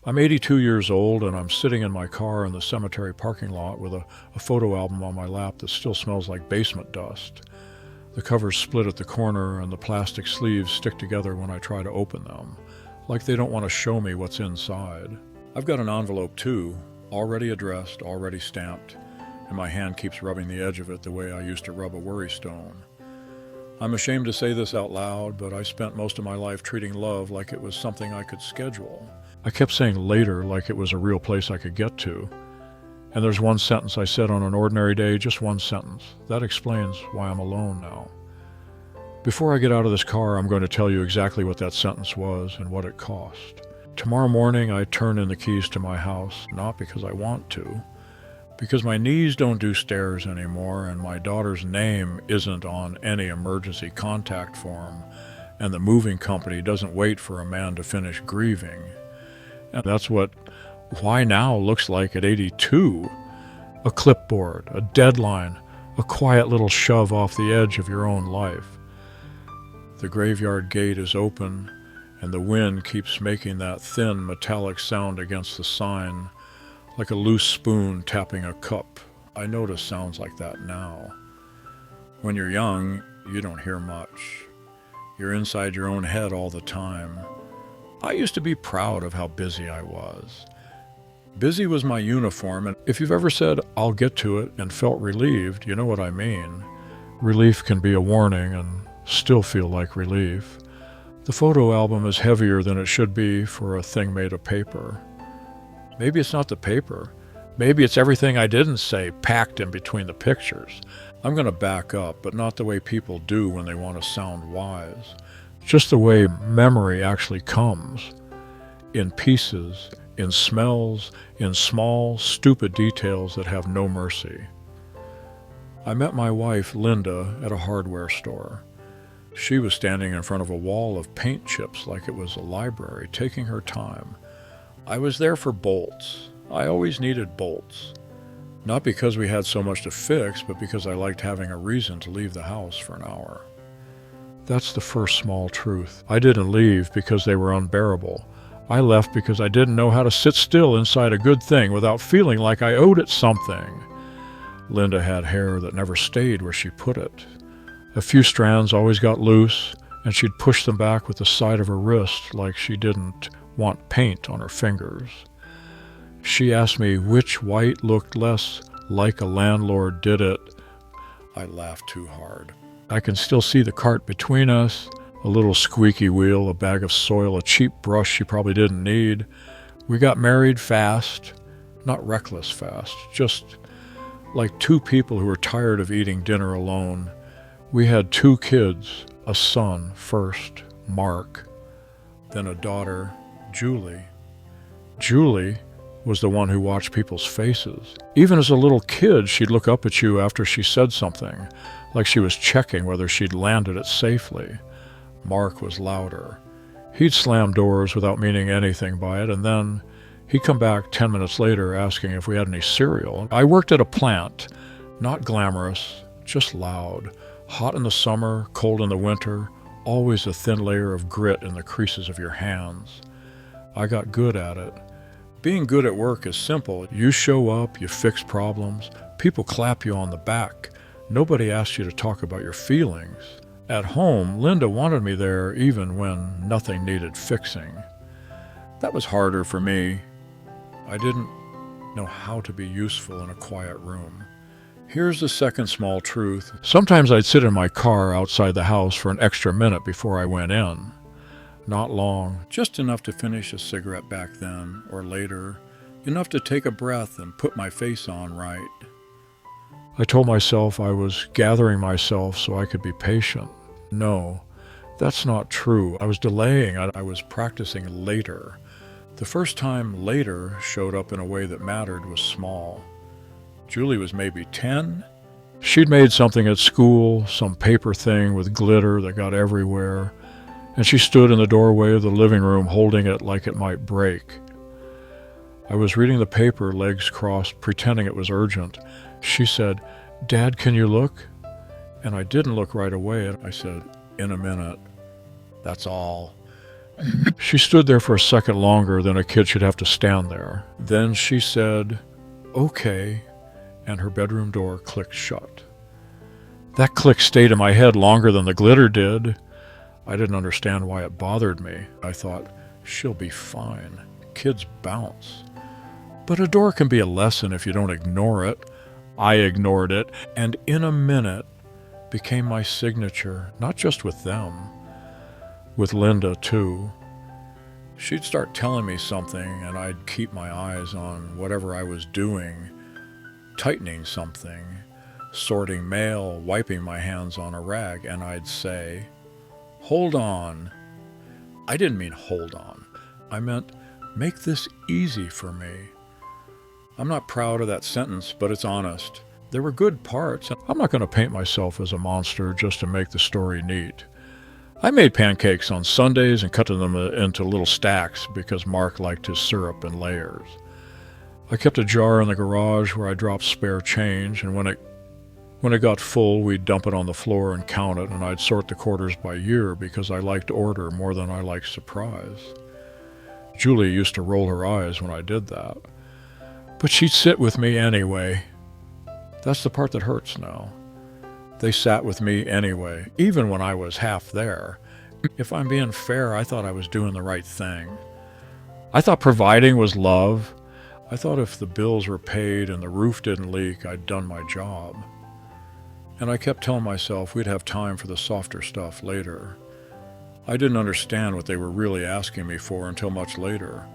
I'm 82 years old, and I'm sitting in my car in the cemetery parking lot with a photo album on my lap that still smells like basement dust. The cover's split at the corner, and the plastic sleeves stick together when I try to open them, like they don't want to show me what's inside. I've got an envelope too, already addressed, already stamped, and my hand keeps rubbing the edge of it the way I used to rub a worry stone. I'm ashamed to say this out loud, but I spent most of my life treating love like it was something I could schedule. I kept saying later like it was a real place I could get to. And there's one sentence I said on an ordinary day, just one sentence. That explains why I'm alone now. Before I get out of this car, I'm going to tell you exactly what that sentence was and what it cost. Tomorrow morning, I turn in the keys to my house, not because I want to, because my knees don't do stairs anymore, and my daughter's name isn't on any emergency contact form, and the moving company doesn't wait for a man to finish grieving. And that's what why now looks like at 82. A clipboard, a deadline, a quiet little shove off the edge of your own life. The graveyard gate is open, and the wind keeps making that thin metallic sound against the sign, like a loose spoon tapping a cup. I notice sounds like that now. When you're young, you don't hear much. You're inside your own head all the time. I used to be proud of how busy I was. Busy was my uniform, and if you've ever said, "I'll get to it," and felt relieved, you know what I mean. Relief can be a warning and still feel like relief. The photo album is heavier than it should be for a thing made of paper. Maybe it's not the paper. Maybe it's everything I didn't say packed in between the pictures. I'm going to back up, but not the way people do when they want to sound wise. Just the way memory actually comes. In pieces, in smells, in small, stupid details that have no mercy. I met my wife, Linda, at a hardware store. She was standing in front of a wall of paint chips like it was a library, taking her time. I was there for bolts. I always needed bolts. Not because we had so much to fix, but because I liked having a reason to leave the house for an hour. That's the first small truth. I didn't leave because they were unbearable. I left because I didn't know how to sit still inside a good thing without feeling like I owed it something. Linda had hair that never stayed where she put it. A few strands always got loose, and she'd push them back with the side of her wrist like she didn't want paint on her fingers. She asked me which white looked less like a landlord did it. I laughed too hard. I can still see the cart between us, a little squeaky wheel, a bag of soil, a cheap brush she probably didn't need. We got married fast, not reckless fast, just like two people who were tired of eating dinner alone. We had 2 kids, a son first, Mark, then a daughter, Julie. Julie was the one who watched people's faces. Even as a little kid, she'd look up at you after she said something, like she was checking whether she'd landed it safely. Mark was louder. He'd slam doors without meaning anything by it, and then he'd come back 10 minutes later asking if we had any cereal. I worked at a plant, not glamorous, just loud. Hot in the summer, cold in the winter, always a thin layer of grit in the creases of your hands. I got good at it. Being good at work is simple. You show up, you fix problems, people clap you on the back. Nobody asks you to talk about your feelings. At home, Linda wanted me there even when nothing needed fixing. That was harder for me. I didn't know how to be useful in a quiet room. Here's the second small truth. Sometimes I'd sit in my car outside the house for an extra minute before I went in. Not long, just enough to finish a cigarette back then or later, enough to take a breath and put my face on right. I told myself I was gathering myself so I could be patient. No, that's not true. I was delaying. I was practicing later. The first time later showed up in a way that mattered was small. Julie was maybe 10. She'd made something at school, some paper thing with glitter that got everywhere, and she stood in the doorway of the living room holding it like it might break. I was reading the paper, legs crossed, pretending it was urgent. She said, "Dad, can you look?" And I didn't look right away. I said, "In a minute. That's all." She stood there for a second longer than a kid should have to stand there. Then she said, "Okay," and her bedroom door clicked shut. That click stayed in my head longer than the glitter did. I didn't understand why it bothered me. I thought, she'll be fine. Kids bounce. But a door can be a lesson if you don't ignore it. I ignored it, and in a minute became my signature, not just with them, with Linda too. She'd start telling me something, and I'd keep my eyes on whatever I was doing, tightening something, sorting mail, wiping my hands on a rag, and I'd say, "Hold on." I didn't mean hold on. I meant make this easy for me. I'm not proud of that sentence, but it's honest. There were good parts. I'm not going to paint myself as a monster just to make the story neat. I made pancakes on Sundays and cut them into little stacks because Mark liked his syrup in layers. I kept a jar in the garage where I dropped spare change, and when it got full, we'd dump it on the floor and count it, and I'd sort the quarters by year because I liked order more than I liked surprise. Julie used to roll her eyes when I did that. But she'd sit with me anyway. That's the part that hurts now. They sat with me anyway, even when I was half there. If I'm being fair, I thought I was doing the right thing. I thought providing was love. I thought if the bills were paid and the roof didn't leak, I'd done my job. And I kept telling myself we'd have time for the softer stuff later. I didn't understand what they were really asking me for until much later.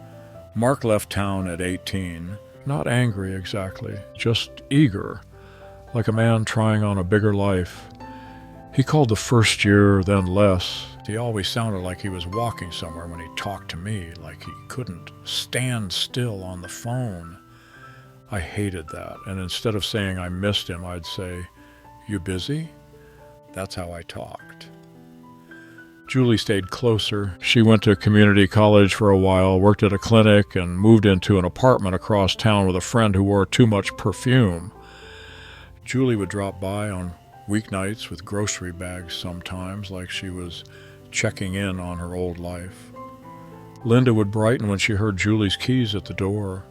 Mark left town at 18. Not angry exactly, just eager, like a man trying on a bigger life. He called the first year, then less. He always sounded like he was walking somewhere when he talked to me, like he couldn't stand still on the phone. I hated that, and instead of saying I missed him, I'd say, "You busy?" That's how I talked. Julie stayed closer. She went to community college for a while, worked at a clinic, and moved into an apartment across town with a friend who wore too much perfume. Julie would drop by on weeknights with grocery bags sometimes, like she was checking in on her old life. Linda would brighten when she heard Julie's keys at the door.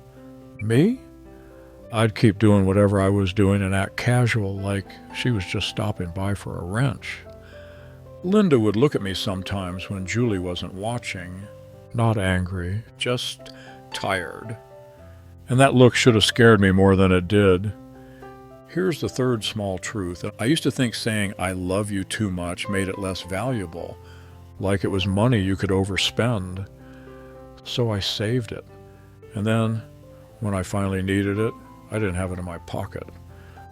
Me? I'd keep doing whatever I was doing and act casual, like she was just stopping by for a wrench. Linda would look at me sometimes when Julie wasn't watching, not angry, just tired. And that look should have scared me more than it did. Here's the third small truth. I used to think saying "I love you" too much made it less valuable, like it was money you could overspend. So I saved it. And then, when I finally needed it, I didn't have it in my pocket.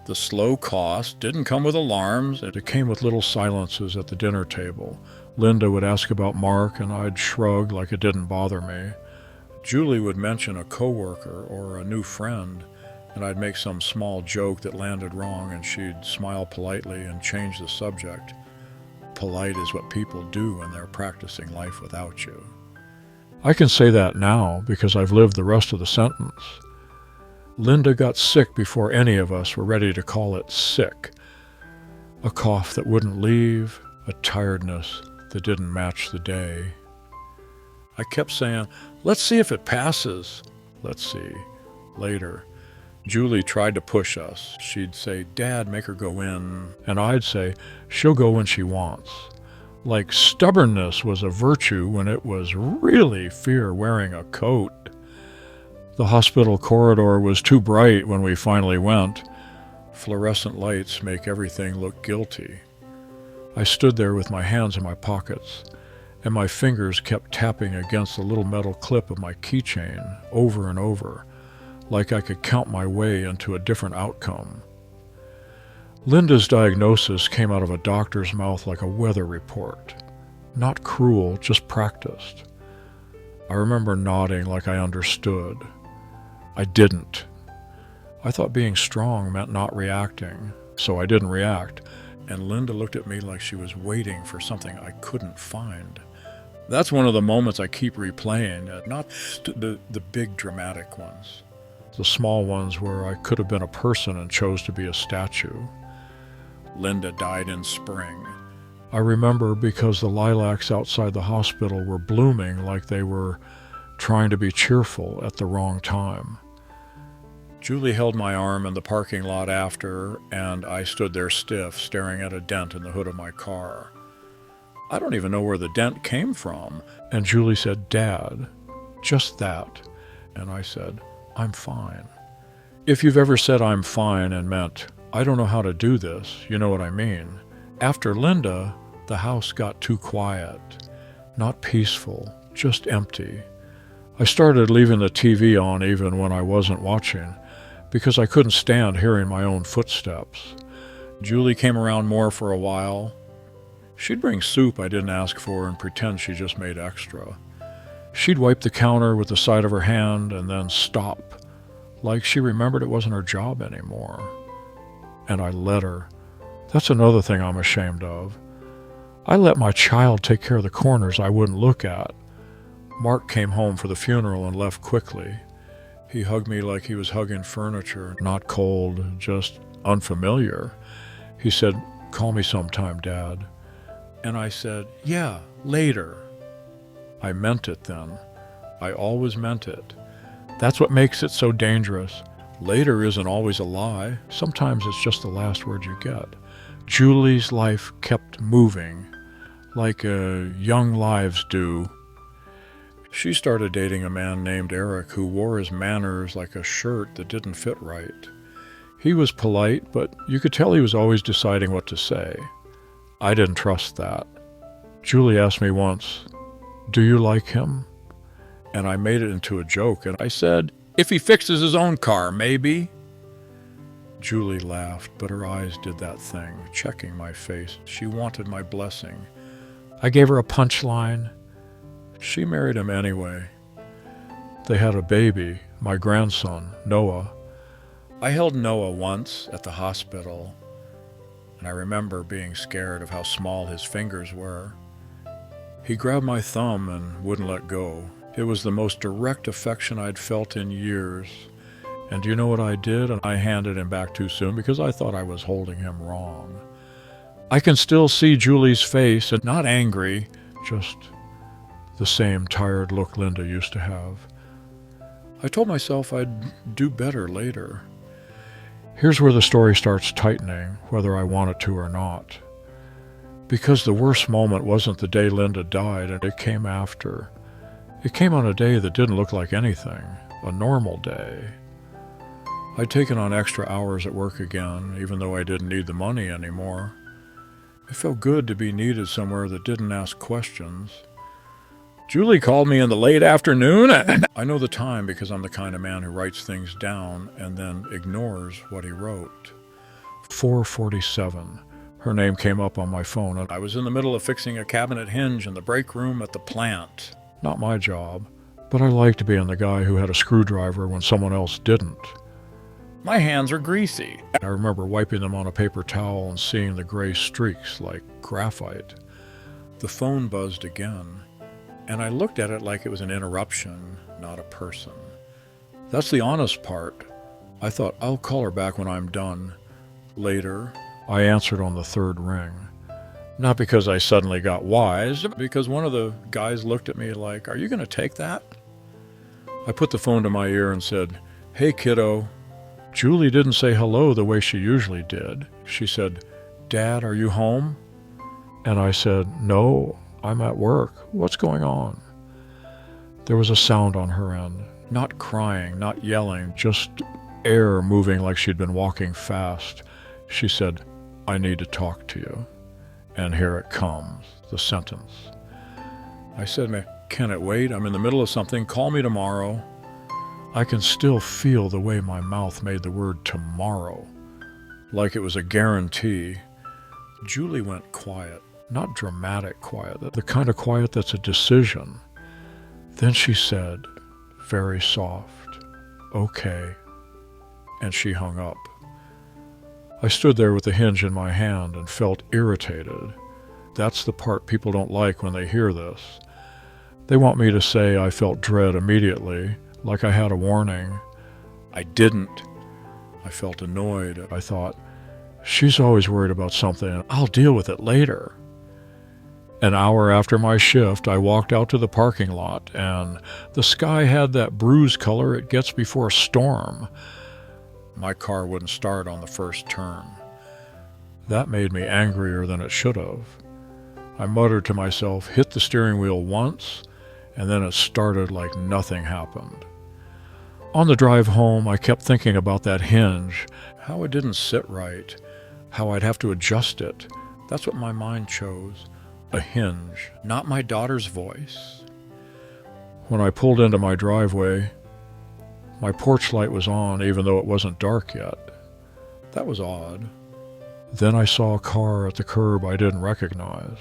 The slow cost didn't come with alarms. It came with little silences at the dinner table. Linda would ask about Mark, and I'd shrug like it didn't bother me. Julie would mention a coworker or a new friend, and I'd make some small joke that landed wrong, and she'd smile politely and change the subject. Polite is what people do when they're practicing life without you. I can say that now because I've lived the rest of the sentence. Linda got sick before any of us were ready to call it sick. A cough that wouldn't leave, a tiredness that didn't match the day. I kept saying, "Let's see if it passes." Let's see. Later, Julie tried to push us. She'd say, "Dad, make her go in." And I'd say, "She'll go when she wants." Like stubbornness was a virtue when it was really fear wearing a coat. The hospital corridor was too bright when we finally went. Fluorescent lights make everything look guilty. I stood there with my hands in my pockets, and my fingers kept tapping against the little metal clip of my keychain over and over, like I could count my way into a different outcome. Linda's diagnosis came out of a doctor's mouth like a weather report. Not cruel, just practiced. I remember nodding like I understood. I didn't. I thought being strong meant not reacting, so I didn't react, and Linda looked at me like she was waiting for something I couldn't find. That's one of the moments I keep replaying, not the big dramatic ones. The small ones where I could have been a person and chose to be a statue. Linda died in spring. I remember because the lilacs outside the hospital were blooming like they were trying to be cheerful at the wrong time. Julie held my arm in the parking lot after, and I stood there stiff, staring at a dent in the hood of my car. I don't even know where the dent came from. And Julie said, "Dad, just that." And I said, "I'm fine." If you've ever said "I'm fine" and meant, "I don't know how to do this," you know what I mean. After Linda, the house got too quiet. Not peaceful, just empty. I started leaving the TV on even when I wasn't watching, because I couldn't stand hearing my own footsteps. Julie came around more for a while. She'd bring soup I didn't ask for and pretend she just made extra. She'd wipe the counter with the side of her hand and then stop, like she remembered it wasn't her job anymore. And I let her. That's another thing I'm ashamed of. I let my child take care of the corners I wouldn't look at. Mark came home for the funeral and left quickly. He hugged me like he was hugging furniture, not cold, just unfamiliar. He said, "Call me sometime, Dad." And I said, "Yeah, later." I meant it then. I always meant it. That's what makes it so dangerous. Later isn't always a lie. Sometimes it's just the last word you get. Julie's life kept moving, like young lives do. She started dating a man named Eric who wore his manners like a shirt that didn't fit right. He was polite, but you could tell he was always deciding what to say. I didn't trust that. Julie asked me once, "Do you like him?" And I made it into a joke, and I said, "If he fixes his own car, maybe." Julie laughed, but her eyes did that thing, checking my face. She wanted my blessing. I gave her a punchline. She married him anyway. They had a baby, my grandson, Noah. I held Noah once at the hospital, and I remember being scared of how small his fingers were. He grabbed my thumb and wouldn't let go. It was the most direct affection I'd felt in years. And do you know what I did? And I handed him back too soon because I thought I was holding him wrong. I can still see Julie's face, and not angry, just the same tired look Linda used to have. I told myself I'd do better later. Here's where the story starts tightening, whether I want it to or not. Because the worst moment wasn't the day Linda died, and it came after. It came on a day that didn't look like anything, a normal day. I'd taken on extra hours at work again, even though I didn't need the money anymore. It felt good to be needed somewhere that didn't ask questions. Julie called me in the late afternoon. I know the time because I'm the kind of man who writes things down and then ignores what he wrote. 4:47. Her name came up on my phone, and I was in the middle of fixing a cabinet hinge in the break room at the plant. Not my job, but I liked being the guy who had a screwdriver when someone else didn't. My hands are greasy. I remember wiping them on a paper towel and seeing the gray streaks like graphite. The phone buzzed again, and I looked at it like it was an interruption, not a person. That's the honest part. I thought, I'll call her back when I'm done. Later, I answered on the third ring. Not because I suddenly got wise, but because one of the guys looked at me like, "Are you going to take that?" I put the phone to my ear and said, "Hey, kiddo." Julie didn't say hello the way she usually did. She said, "Dad, are you home?" And I said, "No, I'm at work. What's going on?" There was a sound on her end. Not crying, not yelling, just air moving like she'd been walking fast. She said, "I need to talk to you." And here it comes, the sentence. I said, "Can it wait? I'm in the middle of something. Call me tomorrow." I can still feel the way my mouth made the word tomorrow, like it was a guarantee. Julie went quiet, not dramatic quiet, the kind of quiet that's a decision. Then she said, very soft, "Okay," and she hung up. I stood there with the hinge in my hand and felt irritated. That's the part people don't like when they hear this. They want me to say I felt dread immediately, like I had a warning. I didn't. I felt annoyed. I thought, she's always worried about something. I'll deal with it later. An hour after my shift, I walked out to the parking lot, and the sky had that bruise color it gets before a storm. My car wouldn't start on the first turn. That made me angrier than it should have. I muttered to myself, hit the steering wheel once, and then it started like nothing happened. On the drive home, I kept thinking about that hinge, how it didn't sit right, how I'd have to adjust it. That's what my mind chose. A hinge, not my daughter's voice. When I pulled into my driveway, my porch light was on even though it wasn't dark yet. That was odd. Then I saw a car at the curb I didn't recognize.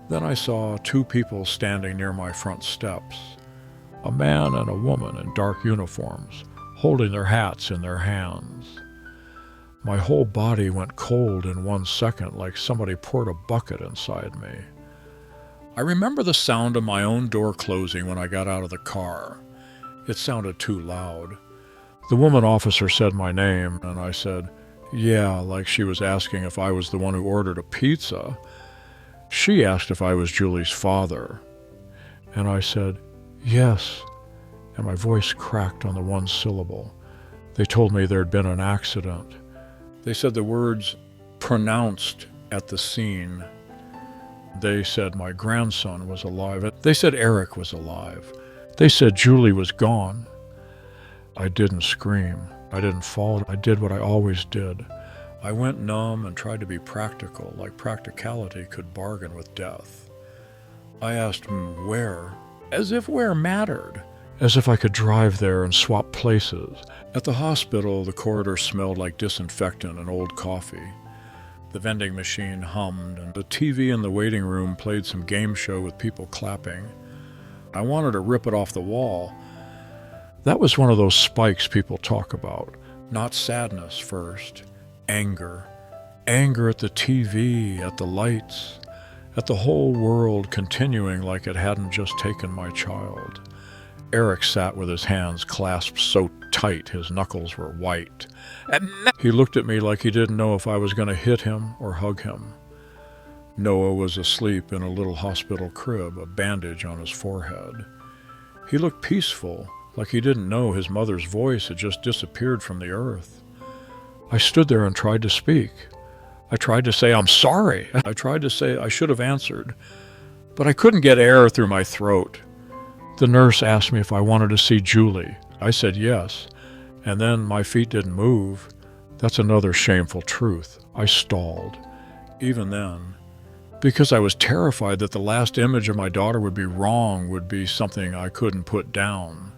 Then I saw two people standing near my front steps, a man and a woman in dark uniforms, holding their hats in their hands. My whole body went cold in 1 second, like somebody poured a bucket inside me. I remember the sound of my own door closing when I got out of the car. It sounded too loud. The woman officer said my name, and I said, yeah, like she was asking if I was the one who ordered a pizza. She asked if I was Julie's father, and I said, yes, and my voice cracked on the one syllable. They told me there'd been an accident. They said the words pronounced at the scene. They said my grandson was alive. They said Eric was alive. They said Julie was gone. I didn't scream. I didn't fall. I did what I always did. I went numb and tried to be practical, like practicality could bargain with death. I asked him where, as if where mattered, as if I could drive there and swap places. At the hospital, the corridor smelled like disinfectant and old coffee. The vending machine hummed, and the TV in the waiting room played some game show with people clapping. I wanted to rip it off the wall. That was one of those spikes people talk about. Not sadness first. Anger. Anger at the TV, at the lights, at the whole world continuing like it hadn't just taken my child. Eric sat with his hands clasped so tight his knuckles were white. He looked at me like he didn't know if I was going to hit him or hug him. Noah was asleep in a little hospital crib, a bandage on his forehead. He looked peaceful, like he didn't know his mother's voice had just disappeared from the earth. I stood there and tried to speak. I tried to say, I'm sorry. I tried to say I should have answered, but I couldn't get air through my throat. The nurse asked me if I wanted to see Julie. I said yes, and then my feet didn't move. That's another shameful truth. I stalled. Even then, because I was terrified that the last image of my daughter would be wrong, would be something I couldn't put down.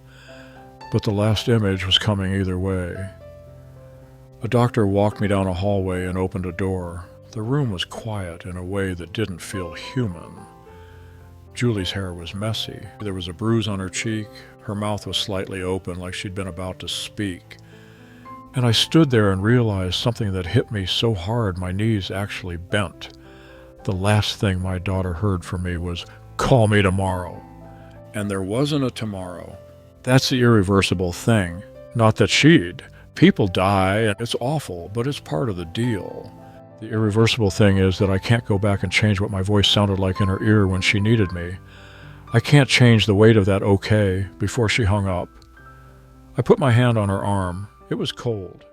But the last image was coming either way. A doctor walked me down a hallway and opened a door. The room was quiet in a way that didn't feel human. Julie's hair was messy. There was a bruise on her cheek. Her mouth was slightly open, like she'd been about to speak. And I stood there and realized something that hit me so hard my knees actually bent. The last thing my daughter heard from me was, call me tomorrow. And there wasn't a tomorrow. That's the irreversible thing. Not that she'd. People die, and it's awful, but it's part of the deal. The irreversible thing is that I can't go back and change what my voice sounded like in her ear when she needed me. I can't change the weight of that okay before she hung up. I put my hand on her arm. It was cold,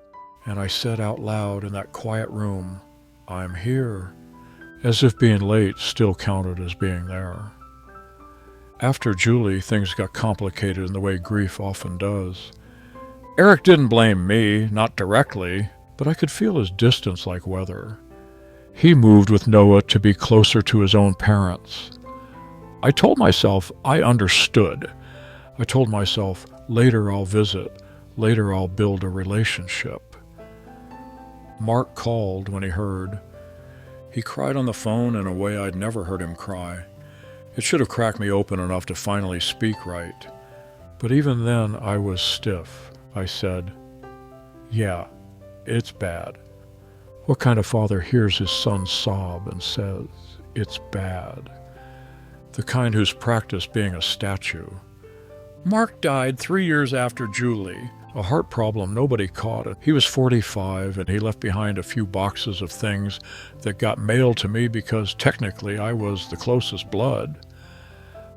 and I said out loud in that quiet room, I'm here, as if being late still counted as being there. After Julie, things got complicated in the way grief often does. Eric didn't blame me, not directly, but I could feel his distance like weather. He moved with Noah to be closer to his own parents. I told myself I understood. I told myself, later I'll visit, later I'll build a relationship. Mark called when he heard. He cried on the phone in a way I'd never heard him cry. It should have cracked me open enough to finally speak right. But even then I was stiff. I said, yeah, it's bad. What kind of father hears his son sob and says, it's bad? The kind who's practiced being a statue. Mark died 3 years after Julie. A heart problem, nobody caught it. He was 45 and he left behind a few boxes of things that got mailed to me because technically I was the closest blood.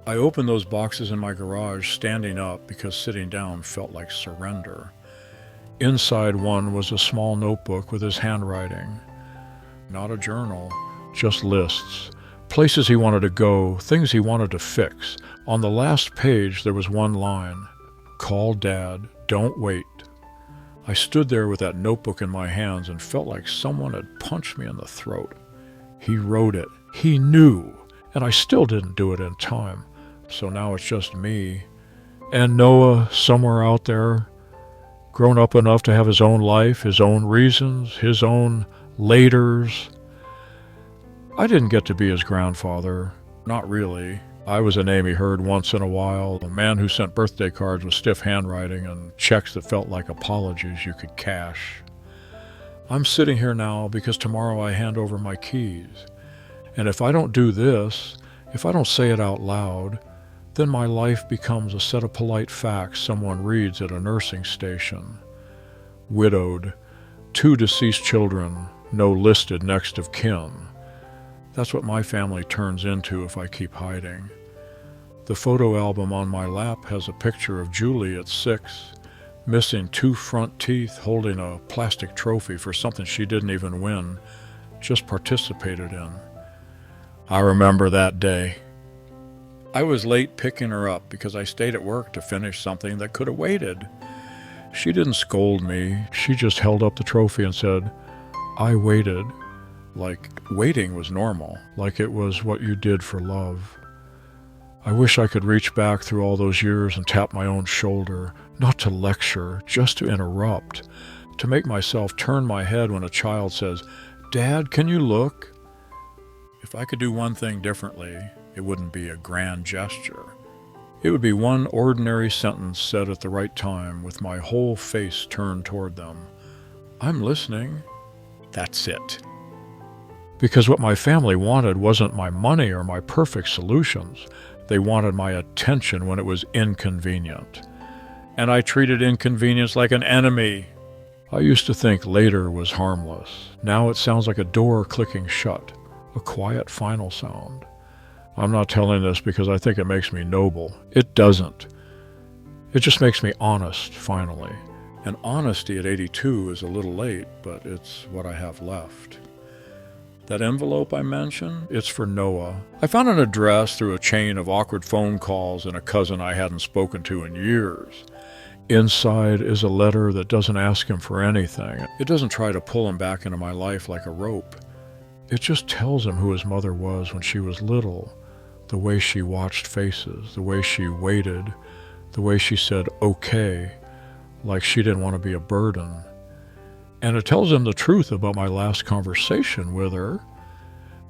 I opened those boxes in my garage standing up because sitting down felt like surrender. Inside one was a small notebook with his handwriting. Not a journal, just lists. Places he wanted to go, things he wanted to fix. On the last page there was one line, "Call Dad, don't wait." I stood there with that notebook in my hands and felt like someone had punched me in the throat. He wrote it. He knew. And I still didn't do it in time. So now it's just me. And Noah somewhere out there, grown up enough to have his own life, his own reasons, his own laters. I didn't get to be his grandfather. Not really. I was a name he heard once in a while, a man who sent birthday cards with stiff handwriting and checks that felt like apologies you could cash. I'm sitting here now because tomorrow I hand over my keys. And if I don't do this, if I don't say it out loud, then my life becomes a set of polite facts someone reads at a nursing station. Widowed, 2 deceased children, no listed next of kin. That's what my family turns into if I keep hiding. The photo album on my lap has a picture of Julie at 6, missing 2 front teeth, holding a plastic trophy for something she didn't even win, just participated in. I remember that day. I was late picking her up because I stayed at work to finish something that could have waited. She didn't scold me. She just held up the trophy and said, "I waited." Like waiting was normal, like it was what you did for love. I wish I could reach back through all those years and tap my own shoulder, not to lecture, just to interrupt, to make myself turn my head when a child says, "Dad, can you look?" If I could do one thing differently, it wouldn't be a grand gesture. It would be one ordinary sentence said at the right time with my whole face turned toward them. "I'm listening." That's it. Because what my family wanted wasn't my money or my perfect solutions. They wanted my attention when it was inconvenient. And I treated inconvenience like an enemy. I used to think later was harmless. Now it sounds like a door clicking shut, a quiet final sound. I'm not telling this because I think it makes me noble. It doesn't. It just makes me honest, finally. And honesty at 82 is a little late, but it's what I have left. That envelope I mentioned, it's for Noah. I found an address through a chain of awkward phone calls and a cousin I hadn't spoken to in years. Inside is a letter that doesn't ask him for anything. It doesn't try to pull him back into my life like a rope. It just tells him who his mother was when she was little, the way she watched faces, the way she waited, the way she said okay, like she didn't want to be a burden. And it tells him the truth about my last conversation with her,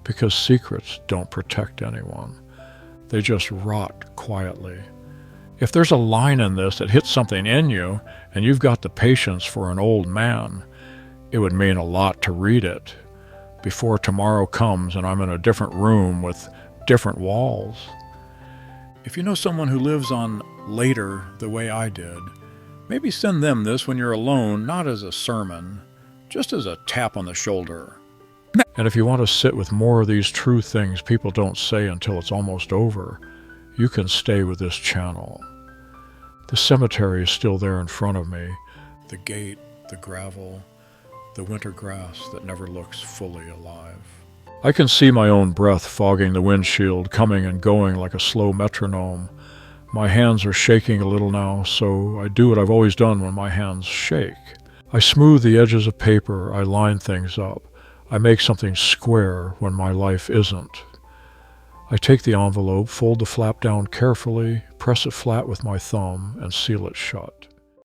because secrets don't protect anyone. They just rot quietly. If there's a line in this that hits something in you, and you've got the patience for an old man, it would mean a lot to read it before tomorrow comes and I'm in a different room with different walls. If you know someone who lives on later the way I did, maybe send them this when you're alone, not as a sermon, just as a tap on the shoulder. And if you want to sit with more of these true things people don't say until it's almost over, you can stay with this channel. The cemetery is still there in front of me. The gate, the gravel, the winter grass that never looks fully alive. I can see my own breath fogging the windshield, coming and going like a slow metronome. My hands are shaking a little now, so I do what I've always done when my hands shake. I smooth the edges of paper, I line things up. I make something square when my life isn't. I take the envelope, fold the flap down carefully, press it flat with my thumb, and seal it shut.